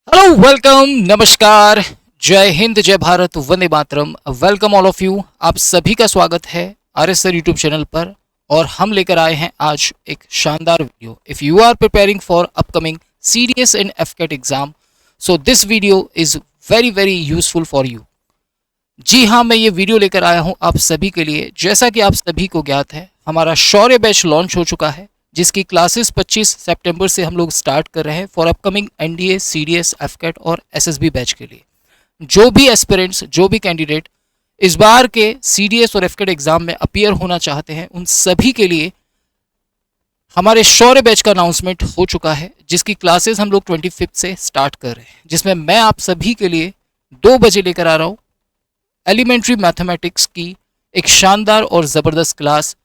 Hello, welcome, नमस्कार, जय हिंद, जय भारत, वंदे मातरम। Welcome all of you. आप सभी का स्वागत है RS सर यूट्यूब चैनल पर। और हम लेकर आए हैं आज एक शानदार video. If you are preparing for upcoming CDS and FCAT exam, so this video is very very useful for you. जी हाँ, मैं ये वीडियो लेकर आया हूँ आप सभी के लिए। जैसा कि आप सभी को ज्ञात है, हमारा शौर्य बैच लॉन्च हो चुका है, जिसकी क्लासेस 25 सितंबर से हम लोग स्टार्ट कर रहे हैं for upcoming NDA, CDS, FCAT और SSB बैच के लिए। जो भी एस्पिरेंट्स, जो भी कैंडिडेट इस बार के CDS और FCAT एग्जाम में अपीयर होना चाहते हैं, उन सभी के लिए हमारे शौर्य बैच का अनाउंसमेंट हो चुका है, जिसकी क्लासेस हम लोग 25 से स्टार्ट कर रहे हैं, जिसमें मैं आप सभी के लिए 2 बजे लेकर आ रहा हूँ एलिमेंट्री मैथमेटिक्स की एक शानदार और ज़बरदस्त class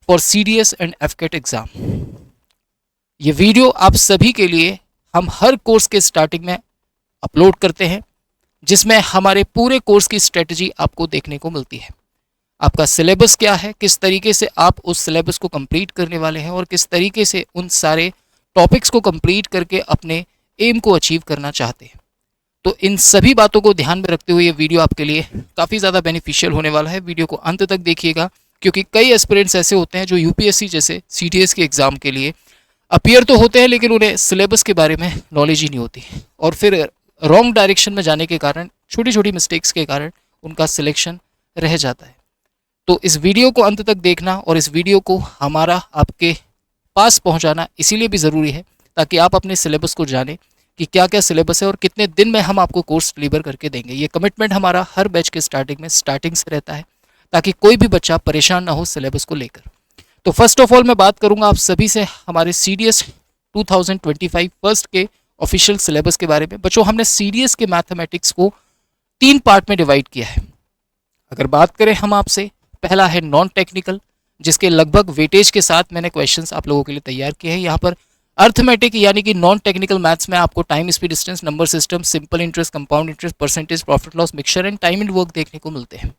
for CDS and FCAT exam. ये वीडियो आप सभी के लिए हम हर कोर्स के स्टार्टिंग में अपलोड करते हैं, जिसमें हमारे पूरे कोर्स की स्ट्रेटजी आपको देखने को मिलती है। आपका सिलेबस क्या है, किस तरीके से आप उस सिलेबस को कंप्लीट करने वाले हैं और किस तरीके से उन सारे टॉपिक्स को कंप्लीट करके अपने एम को अचीव करना चाहते हैं। तो इन सभी बातों को ध्यान में रखते हुए ये वीडियो आपके लिए काफ़ी ज़्यादा बेनिफिशियल होने वाला है। वीडियो को अंत तक देखिएगा, क्योंकि कई एस्पिरेंट्स ऐसे होते हैं जो UPSC जैसे CTS के एग्ज़ाम के लिए अपीयर तो होते हैं, लेकिन उन्हें सिलेबस के बारे में नॉलेज ही नहीं होती, और फिर रॉन्ग डायरेक्शन में जाने के कारण, छोटी छोटी मिस्टेक्स के कारण उनका सिलेक्शन रह जाता है। तो इस वीडियो को अंत तक देखना और इस वीडियो को हमारा आपके पास पहुंचाना इसीलिए भी ज़रूरी है, ताकि आप अपने सिलेबस को जानें कि क्या क्या सिलेबस है और कितने दिन में हम आपको कोर्स डिलीवर करके देंगे। ये कमिटमेंट हमारा हर बैच के स्टार्टिंग से रहता है, ताकि कोई भी बच्चा परेशान ना हो सिलेबस को लेकर। तो फर्स्ट ऑफ ऑल मैं बात करूंगा आप सभी से हमारे CDS 2025 फर्स्ट के ऑफिशियल सिलेबस के बारे में। बच्चों, हमने CDS के मैथमेटिक्स को 3 पार्ट में डिवाइड किया है। अगर बात करें हम आपसे, पहला है नॉन टेक्निकल, जिसके लगभग वेटेज के साथ मैंने क्वेश्चंस आप लोगों के लिए तैयार किए हैं। यहाँ पर अर्थमेटिक यानी कि नॉन टेक्निकल मैथ्स में आपको time, speed, distance, number system, simple interest, compound interest, percentage, profit loss, mixture and time and work देखने को मिलते हैं।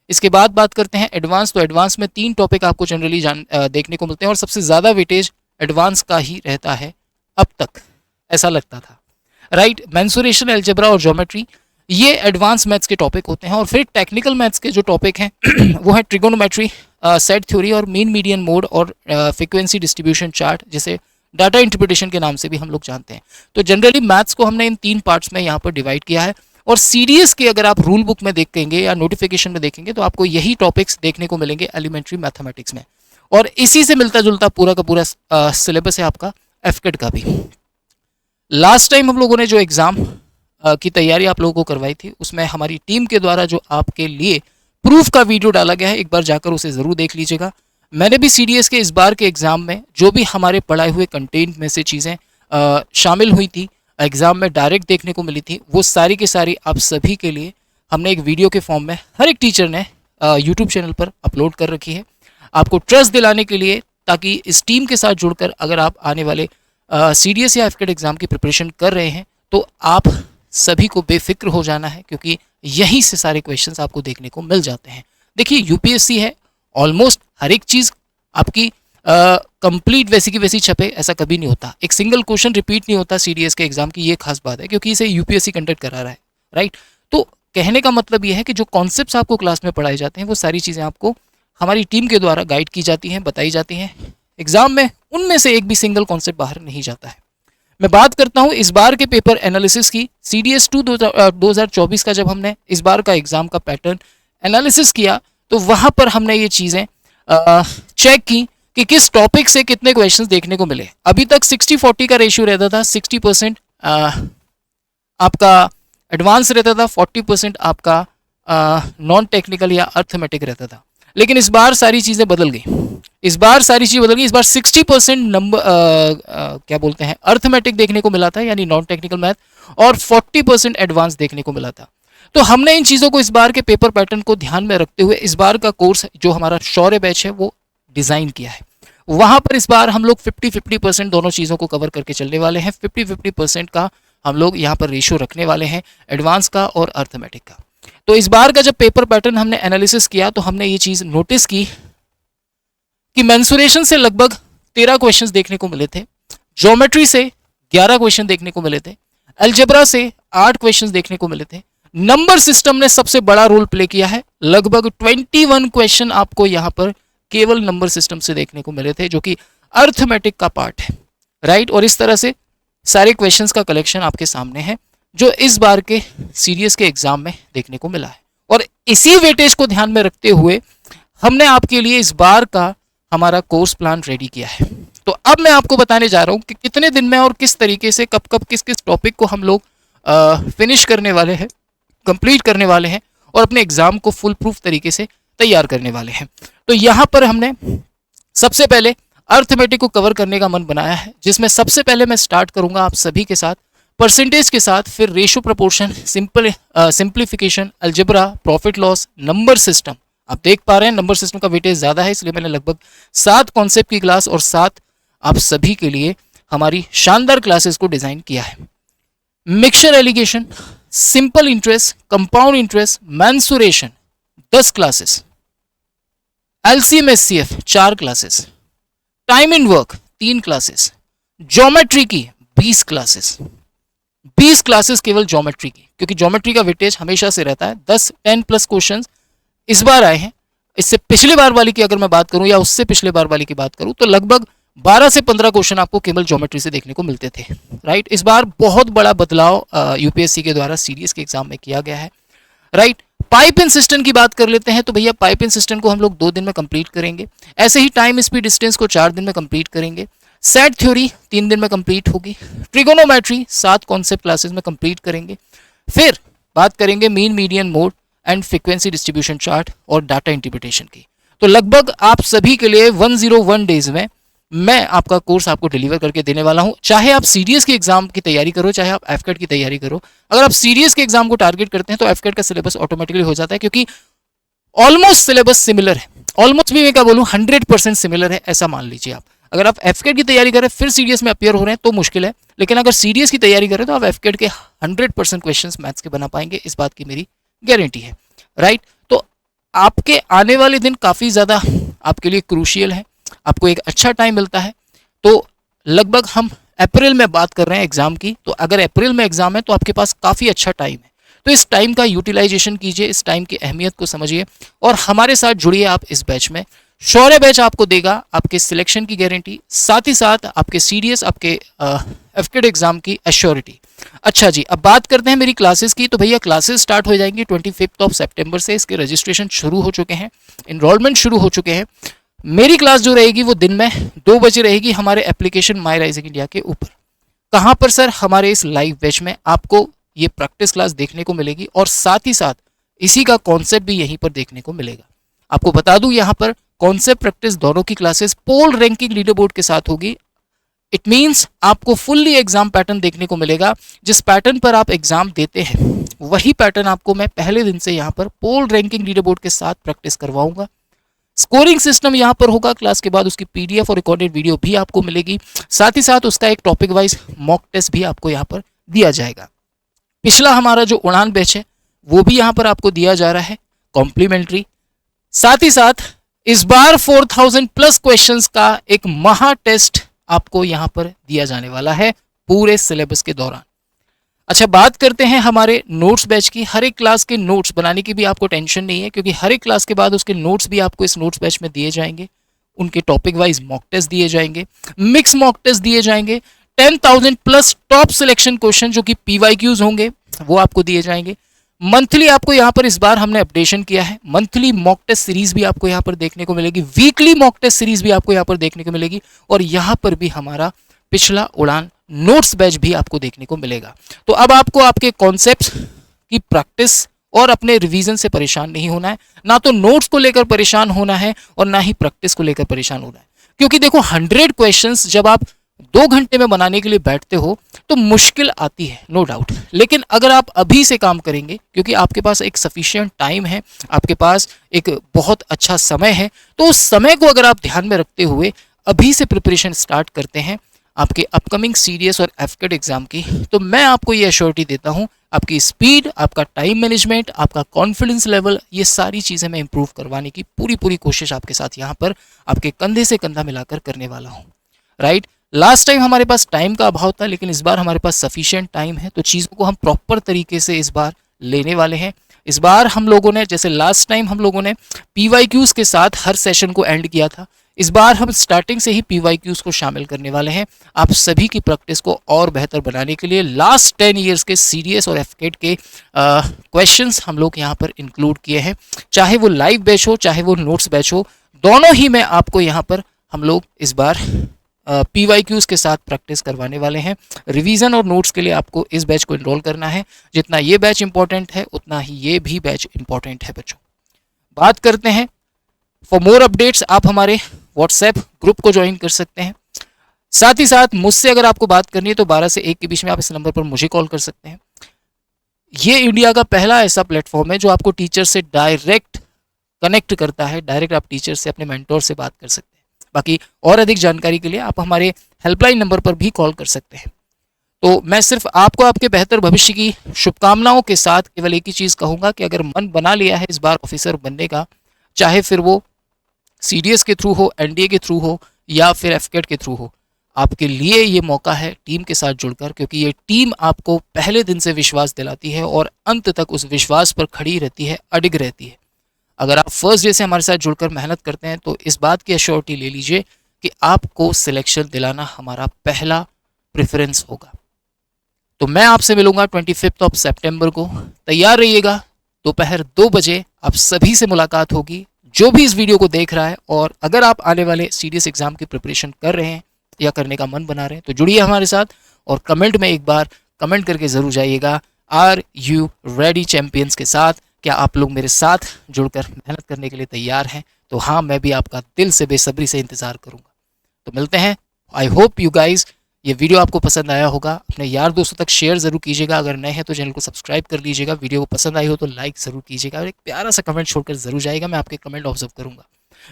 इसके बाद बात करते हैं एडवांस। तो एडवांस में 3 टॉपिक आपको जनरली देखने को मिलते हैं, और सबसे ज़्यादा वेटेज एडवांस का ही रहता है, अब तक ऐसा लगता था, राइट। मेंसुरेशन, अलजेब्रा और ज्योमेट्री, ये एडवांस मैथ्स के टॉपिक होते हैं। और फिर टेक्निकल मैथ्स के जो टॉपिक हैं वो है ट्रिगोनोमेट्री, सेट थ्योरी और मीन, मीडियन, मोड और फ्रीक्वेंसी डिस्ट्रीब्यूशन चार्ट, जिसे डाटा इंटरप्रिटेशन के नाम से भी हम लोग जानते हैं। तो जनरली मैथ्स को हमने इन 3 पार्ट्स में यहाँ पर डिवाइड किया है। और CDS के अगर आप रूल बुक में देखेंगे या नोटिफिकेशन में देखेंगे, तो आपको यही टॉपिक्स देखने को मिलेंगे एलिमेंट्री मैथमेटिक्स में, और इसी से मिलता जुलता पूरा का पूरा सिलेबस है आपका FCAT का भी। लास्ट टाइम हम लोगों ने जो एग्ज़ाम की तैयारी आप लोगों को करवाई थी, उसमें हमारी टीम के द्वारा जो आपके लिए प्रूफ का वीडियो डाला गया है, एक बार जाकर उसे ज़रूर देख लीजिएगा। मैंने भी CDS के इस बार के एग्ज़ाम में जो भी हमारे पढ़ाए हुए कंटेंट में से चीज़ें शामिल हुई थी, एग्ज़ाम में डायरेक्ट देखने को मिली थी, वो सारी की सारी आप सभी के लिए हमने एक वीडियो के फॉर्म में हर एक टीचर ने यूट्यूब चैनल पर अपलोड कर रखी है, आपको ट्रस्ट दिलाने के लिए, ताकि इस टीम के साथ जुड़कर अगर आप आने वाले CDS या FCAT एग्ज़ाम की प्रिपरेशन कर रहे हैं, तो आप सभी को बेफिक्र हो जाना है, क्योंकि यहीं से सारे क्वेश्चंस आपको देखने को मिल जाते हैं। देखिए, UPSC है, ऑलमोस्ट हर एक चीज़ आपकी कंप्लीट वैसी की वैसी छपे, ऐसा कभी नहीं होता। एक सिंगल क्वेश्चन रिपीट नहीं होता CDS के एग्जाम की, ये खास बात है, क्योंकि इसे UPSC कंडक्ट करा रहा है, राइट। तो कहने का मतलब ये है कि जो कॉन्सेप्ट्स आपको क्लास में पढ़ाए जाते हैं, वो सारी चीज़ें आपको हमारी टीम के द्वारा गाइड की जाती हैं, बताई जाती हैं। एग्जाम में उनमें से एक भी सिंगल कॉन्सेप्ट बाहर नहीं जाता है। मैं बात करता हूँ इस बार के पेपर एनालिसिस की। CDS 2024 का जब हमने इस बार का एग्ज़ाम का पैटर्न एनालिसिस किया, तो वहाँ पर हमने ये चीज़ें चेक की कि किस टॉपिक से कितने क्वेश्चंस देखने को मिले। अभी तक 60-40 का रेशियो रहता था। 60% आपका एडवांस रहता था, 40% आपका नॉन टेक्निकल या अर्थमेटिक रहता था। लेकिन इस बार सारी चीज़ें बदल गई। इस बार 60% नंबर क्या बोलते हैं, अर्थमेटिक देखने को मिला था, यानी नॉन टेक्निकल मैथ, और 40% एडवांस देखने को मिला था। तो हमने इन चीज़ों को इस बार के पेपर पैटर्न को ध्यान में रखते हुए इस बार का कोर्स जो हमारा शौर्य बैच है वो डिज़ाइन किया है। वहाँ पर इस बार हम लोग 50-50% दोनों चीज़ों को कवर करके चलने वाले हैं। 50-50% का हम लोग यहाँ पर रेशियो रखने वाले हैं, एडवांस का और अर्थमेटिक का। तो इस बार का जब पेपर पैटर्न हमने एनालिसिस किया, तो हमने ये चीज़ नोटिस की कि मेंसुरेशन से लगभग 13 क्वेश्चंस देखने को मिले थे, ज्योमेट्री से 11 क्वेश्चन देखने को मिले थे, अलजेब्रा से 8 क्वेश्चंस देखने को मिले थे। नंबर सिस्टम ने सबसे बड़ा रोल प्ले किया है, लगभग 21 क्वेश्चन आपको यहाँ पर केवल नंबर सिस्टम से देखने को मिले थे, जो कि अर्थमेटिक का पार्ट है, राइट। और इस तरह से सारे क्वेश्चंस का कलेक्शन आपके सामने है जो इस बार के सीडीएस के एग्जाम में देखने को मिला है। और इसी वेटेज को ध्यान में रखते हुए हमने आपके लिए इस बार का हमारा कोर्स प्लान रेडी किया है। तो अब मैं आपको बताने जा रहा हूं कि कितने दिन में और किस तरीके से कब कब किस किस टॉपिक को हम लोग फिनिश करने वाले हैं, कंप्लीट करने वाले हैं और अपने एग्जाम को फुल प्रूफ तरीके से तैयार करने वाले हैं। तो यहाँ पर हमने सबसे पहले अर्थमेटिक को कवर करने का मन बनाया है, जिसमें सबसे पहले मैं स्टार्ट करूंगा आप सभी के साथ परसेंटेज के साथ, फिर ratio proportion, simplification, algebra, profit loss, number system. आप देख पा रहे हैं नंबर सिस्टम का वेटेज ज़्यादा है, इसलिए मैंने लगभग 7 कॉन्सेप्ट की क्लास और 7 आप सभी के लिए हमारी शानदार क्लासेस को डिज़ाइन किया है। Mixture allegation, simple interest, compound interest, mensuration 10 classes, LCM HCF 4 classes, time in work 3 classes, geometry की 20 क्लासेस, 20 क्लासेस केवल ज्योमेट्री की, क्योंकि ज्योमेट्री का वेटेज हमेशा से रहता है। 10 प्लस क्वेश्चंस इस बार आए हैं। इससे पिछले बार वाली की अगर मैं बात करूं या उससे पिछले बार वाली की बात करूं तो लगभग 12 से 15 क्वेश्चन आपको केवल ज्योमेट्री से देखने को मिलते थे, राइट। इस बार बहुत बड़ा बदलाव यूपीएससी के द्वारा सीडीएस के एग्जाम में किया गया है, राइट। पाइप इन सिस्टम की बात कर लेते हैं तो भैया पाइप इन सिस्टम को हम लोग 2 दिन में कंप्लीट करेंगे। ऐसे ही टाइम स्पीड डिस्टेंस को 4 दिन में कंप्लीट करेंगे। सेट थ्योरी 3 दिन में कंप्लीट होगी। ट्रिगोनोमेट्री 7 कॉन्सेप्ट क्लासेस में कंप्लीट करेंगे। फिर बात करेंगे mean median mode and frequency distribution chart और डाटा इंटरप्रिटेशन की। तो लगभग आप सभी के लिए 101 डेज में मैं आपका कोर्स आपको डिलीवर करके देने वाला हूं। चाहे आप सीडीएस के एग्जाम की तैयारी करो, चाहे आप एफकेट की तैयारी करो। अगर आप सीडीएस के एग्जाम को टारगेट करते हैं तो एफकेट का सिलेबस ऑटोमेटिकली हो जाता है, क्योंकि ऑलमोस्ट सिलेबस सिमिलर है। ऑलमोस्ट भी मैं क्या बोलूं, 100% सिमिलर है, ऐसा मान लीजिए आप। अगर आप एफकेट की तैयारी करें फिर सीडीएस में अपियर हो रहे हैं तो मुश्किल है, लेकिन अगर सीडीएस की तैयारी करें तो आप एफकेट के 100% क्वेश्चंस मैथ्स के बना पाएंगे, इस बात की मेरी गारंटी है, राइट। तो आपके आने वाले दिन काफ़ी ज़्यादा आपके लिए क्रूशियल है, आपको एक अच्छा टाइम मिलता है। तो लगभग हम अप्रैल में बात कर रहे हैं एग्ज़ाम की, तो अगर अप्रैल में एग्ज़ाम है तो आपके पास काफ़ी अच्छा टाइम है। तो इस टाइम का यूटिलाइजेशन कीजिए, इस टाइम की अहमियत को समझिए और हमारे साथ जुड़िए आप इस बैच में। शौर्य बैच आपको देगा आपके सिलेक्शन की गारंटी, साथ ही साथ आपके सीडीएस, आपके एफकेट एग्जाम की एश्योरिटी। अच्छा जी, अब बात करते हैं मेरी क्लासेस की। तो भैया क्लासेस स्टार्ट हो जाएंगी 25 सितंबर से। इसके रजिस्ट्रेशन शुरू हो चुके हैं, इनरोलमेंट शुरू हो चुके हैं। मेरी क्लास जो रहेगी वो दिन में 2 बजे रहेगी हमारे एप्लीकेशन माई राइजिंग इंडिया के ऊपर। कहाँ पर सर? हमारे इस लाइव बैच में आपको ये प्रैक्टिस क्लास देखने को मिलेगी और साथ ही साथ इसी का कॉन्सेप्ट भी यहीं पर देखने को मिलेगा। आपको बता दूं यहाँ पर कॉन्सेप्ट प्रैक्टिस दोनों की क्लासेस पोल रैंकिंग लीडर बोर्ड के साथ होगी। इट मीन्स आपको फुल्ली एग्जाम पैटर्न देखने को मिलेगा। जिस पैटर्न पर आप एग्जाम देते हैं वही पैटर्न आपको मैं पहले दिन से यहाँ पर पोल रैंकिंग लीडर बोर्ड के साथ प्रैक्टिस करवाऊंगा। स्कोरिंग सिस्टम यहाँ पर होगा, क्लास के बाद उसकी पीडीएफ और रिकॉर्डेड वीडियो भी आपको मिलेगी। साथ ही साथ उसका एक टॉपिक वाइज मॉक टेस्ट भी आपको यहाँ पर दिया जाएगा। पिछला हमारा जो उड़ान बैच है वो भी यहाँ पर आपको दिया जा रहा है कॉम्प्लीमेंट्री। साथ ही साथ इस बार 4000 प्लस क्वेश्चंस का एक महा टेस्ट आपको यहाँ पर दिया जाने वाला है पूरे सिलेबस के दौरान। अच्छा, बात करते हैं हमारे नोट्स बैच की। हर एक क्लास के नोट्स बनाने की भी आपको टेंशन नहीं है, क्योंकि हर एक क्लास के बाद उसके नोट्स भी आपको इस नोट्स बैच में दिए जाएंगे। उनके टॉपिक वाइज मॉक टेस्ट दिए जाएंगे, मिक्स मॉक टेस्ट दिए जाएंगे। 10,000 प्लस टॉप सिलेक्शन क्वेश्चन जो कि पीवाईक्यूज होंगे वो आपको दिए जाएंगे। मंथली आपको यहाँ पर इस बार हमने अपडेशन किया है, मंथली मॉक टेस्ट सीरीज भी आपको यहाँ पर देखने को मिलेगी, वीकली मॉक टेस्ट सीरीज भी आपको यहाँ पर देखने को मिलेगी और यहाँ पर भी हमारा पिछला उड़ान नोट्स बैच भी आपको देखने को मिलेगा। तो अब आपको आपके कॉन्सेप्ट्स की प्रैक्टिस और अपने रिवीजन से परेशान नहीं होना है, ना तो नोट्स को लेकर परेशान होना है और ना ही प्रैक्टिस को लेकर परेशान होना है। क्योंकि देखो 100 क्वेश्चंस जब आप 2 घंटे में बनाने के लिए बैठते हो तो मुश्किल आती है, नो डाउट। लेकिन अगर आप अभी से काम करेंगे, क्योंकि आपके पास एक सफिशिएंट टाइम है, आपके पास एक बहुत अच्छा समय है, तो उस समय को अगर आप ध्यान में रखते हुए अभी से प्रिपरेशन स्टार्ट करते हैं आपके अपकमिंग सीडीएस और एफकेट एग्जाम की, तो मैं आपको ये एश्योरिटी देता हूँ आपकी स्पीड, आपका टाइम मैनेजमेंट, आपका कॉन्फिडेंस लेवल, ये सारी चीज़ें मैं इंप्रूव करवाने की पूरी कोशिश आपके साथ यहाँ पर आपके कंधे से कंधा मिलाकर करने वाला हूँ, राइट। लास्ट टाइम हमारे पास टाइम का अभाव था, लेकिन इस बार हमारे पास सफिशिएंट टाइम है, तो चीज़ों को हम प्रॉपर तरीके से इस बार लेने वाले हैं। इस बार हम लोगों ने, जैसे लास्ट टाइम हम लोगों ने PYQs के साथ हर सेशन को एंड किया था, इस बार हम स्टार्टिंग से ही PYQs को शामिल करने वाले हैं आप सभी की प्रैक्टिस को और बेहतर बनाने के लिए। लास्ट 10 ईयर्स के CDS और FCAT के क्वेश्चंस हम लोग यहाँ पर इंक्लूड किए हैं, चाहे वो लाइव बैच हो चाहे वो नोट्स बैच हो, दोनों ही में आपको यहाँ पर हम लोग इस बार PYQs के साथ प्रैक्टिस करवाने वाले हैं। रिवीजन और नोट्स के लिए आपको इस बैच को इनरोल करना है। जितना ये बैच इंपॉर्टेंट है उतना ही ये भी बैच इंपॉर्टेंट है बच्चों। बात करते हैं, फॉर मोर अपडेट्स आप हमारे व्हाट्सएप ग्रुप को ज्वाइन कर सकते हैं। साथ ही साथ मुझसे अगर आपको बात करनी है तो 12 से 1 के बीच में आप इस नंबर पर मुझे कॉल कर सकते हैं। ये इंडिया का पहला ऐसा प्लेटफॉर्म है जो आपको टीचर से डायरेक्ट कनेक्ट करता है। डायरेक्ट आप टीचर से, अपने मेंटोर से बात कर सकते हैं। बाकी और अधिक जानकारी के लिए आप हमारे हेल्पलाइन नंबर पर भी कॉल कर सकते हैं। तो मैं सिर्फ आपको आपके बेहतर भविष्य की शुभकामनाओं के साथ केवल एक ही चीज़ कहूँगा कि अगर मन बना लिया है इस बार ऑफिसर बनने का, चाहे फिर वो CDS के थ्रू हो, NDA के थ्रू हो या फिर FCAT के थ्रू हो, आपके लिए ये मौका है टीम के साथ जुड़कर, क्योंकि ये टीम आपको पहले दिन से विश्वास दिलाती है और अंत तक उस विश्वास पर खड़ी रहती है, अडिग रहती है। अगर आप फर्स्ट डे से हमारे साथ जुड़कर मेहनत करते हैं तो इस बात की एश्योरिटी ले लीजिए कि आपको सिलेक्शन दिलाना हमारा पहला प्रेफरेंस होगा। तो मैं आपसे मिलूंगा 25 सितंबर को। तैयार रहिएगा, दोपहर 2 बजे आप सभी से मुलाकात होगी, जो भी इस वीडियो को देख रहा है। और अगर आप आने वाले CDS एग्जाम की प्रिपरेशन कर रहे हैं या करने का मन बना रहे हैं तो जुड़िए हमारे साथ और कमेंट में एक बार कमेंट करके ज़रूर जाइएगा, आर यू रेडी चैंपियंस के साथ, क्या आप लोग मेरे साथ जुड़कर मेहनत करने के लिए तैयार हैं? तो हाँ, मैं भी आपका दिल से बेसब्री से इंतज़ार करूँगा। तो मिलते हैं। आई होप यू गाइज ये वीडियो आपको पसंद आया होगा। अपने यार दोस्तों तक शेयर ज़रूर कीजिएगा। अगर नए हैं तो चैनल को सब्सक्राइब कर लीजिएगा। वीडियो को पसंद आई हो तो लाइक ज़रूर कीजिएगा और एक प्यारा सा कमेंट छोड़कर ज़रूर जाइएगा। मैं आपके कमेंट ऑब्जर्व करूँगा।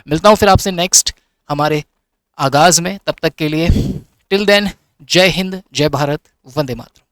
मिलता हूँ फिर आपसे नेक्स्ट हमारे आगाज़ में। तब तक के लिए टिल देन, जय हिंद, जय भारत, वंदे मातरम।